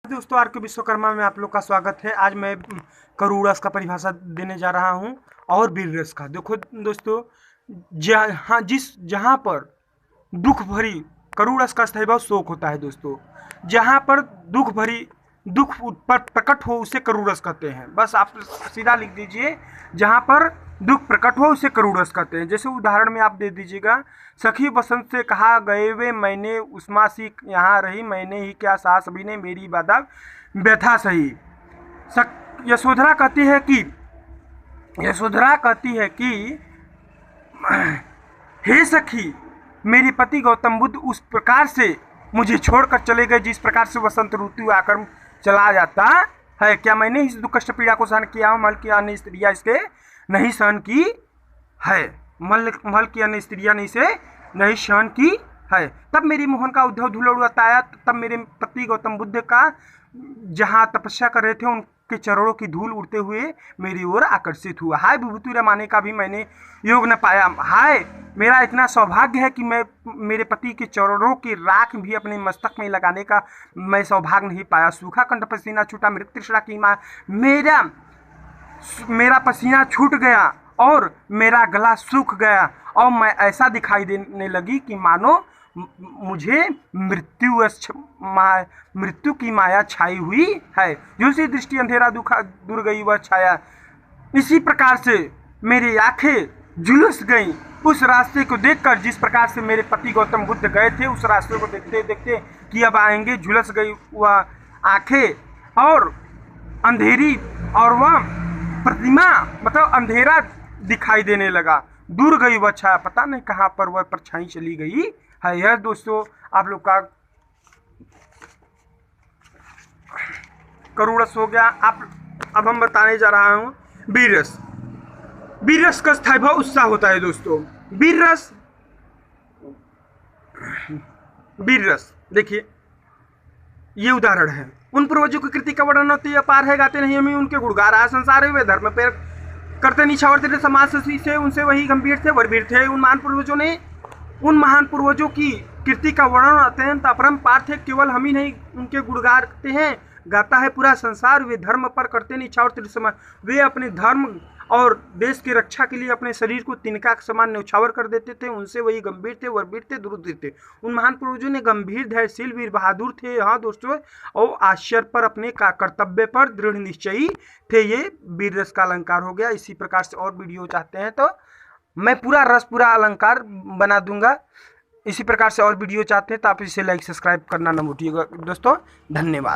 दोस्तों, आर के विश्वकर्मा में आप लोग का स्वागत है। आज मैं करूड़ रस का परिभाषा देने जा रहा हूं और वीर रस का। देखो दोस्तों, जहां पर दुख भरी करूड़ रस का स्थायी भाव शोक होता है दोस्तों। जहां पर दुख पर प्रकट हो उसे करूड़ रस कहते हैं। बस आप सीधा लिख दीजिए, जहां पर दुख प्रकट हो उसे करूड़ रस कहते हैं। जैसे उदाहरण में आप दे दीजिएगा, सखी बसंत से कहा गए वे मैंने उस्मा सी यहाँ रही, मैंने ही क्या सास सभी ने मेरी बाधा व्यथा सही। यशोधरा कहती है कि हे सखी, मेरे पति गौतम बुद्ध उस प्रकार से मुझे छोड़कर चले गए जिस प्रकार से वसंत ऋतु आकर चला जाता है। क्या मैंने इस दुख कष्ट पीड़ा को सहन किया हूँ? महल की अन्य स्त्रियाँ इसके नहीं सहन की है। महल की अन्य स्त्रियाँ ने इसे नहीं सहन की है। तब मेरी मोहन का उद्धव धूल उड़ाता आया। तब मेरे पति गौतम बुद्ध का जहाँ तपस्या कर रहे थे उनके चरणों की धूल उड़ते हुए मेरी ओर आकर्षित हुआ। हाय विभूति रमाने का भी मैंने योग न पाया। हाय मेरा इतना सौभाग्य है कि मैं मेरे पति के चरणों की राख भी अपने मस्तक में लगाने का मैं सौभाग्य नहीं पाया। सूखा कंठ पसीना छूटा मृत तृष्णा की माँ, मेरा पसीना छूट गया और मेरा गला सूख गया और मैं ऐसा दिखाई देने लगी कि मानो मुझे मृत्यु की माया छाई हुई है। झुलसी दृष्टि अंधेरा दूर गई वह छाया। इसी प्रकार से मेरी आंखें झुलस गईं उस रास्ते को देखकर जिस प्रकार से मेरे पति गौतम बुद्ध गए थे। उस रास्ते को देखते देखते कि अब आएंगे, झुलस गई वह आंखें और अंधेरी और वह प्रतिमा मतलब अंधेरा दिखाई देने लगा। दूर गई वह छाया, पता नहीं कहाँ पर वह परछाई चली गई है। यह दोस्तों आप लोग का करूड़ रस हो गया। अब हम बताने जा रहा हूँ वीर रस। वीर रस का स्थायी भाव उत्साह होता है दोस्तों। वीर रस देखिए, ये उदाहरण है। उन पूर्वजों की कृति का वर्णन होती है, अपार है गाते नहीं हमें उनके गुणगार। आज संसार हुए धर्म पे करते निछावर थे, समाज से उनसे वही गंभीर थे वरवीर थे। उन महान पूर्वजों की कृति का वर्णन अत्यंत अपरंपार थे। केवल हम ही नहीं उनके गुणगान करते हैं, गाता है पूरा संसार। वे धर्म पर करते निछावर थे समाज। वे अपने धर्म और देश की रक्षा के लिए अपने शरीर को तिनका के समान न्यौछावर कर देते थे। उनसे वही गंभीर थे वरवीर थे दुरुद्र थे। उन महान पूर्वजों ने गंभीर धैर्यशील वीर बहादुर थे। हाँ दोस्तों, और आश्चर्य पर अपने कर्तव्य पर दृढ़ निश्चयी थे। ये वीर रस का अलंकार हो गया। इसी प्रकार से और वीडियो चाहते हैं तो मैं पूरा अलंकार बना दूंगा। इसी प्रकार से और वीडियो चाहते हैं तो आप इसे लाइक सब्सक्राइब करना न भूलिएगा दोस्तों। धन्यवाद।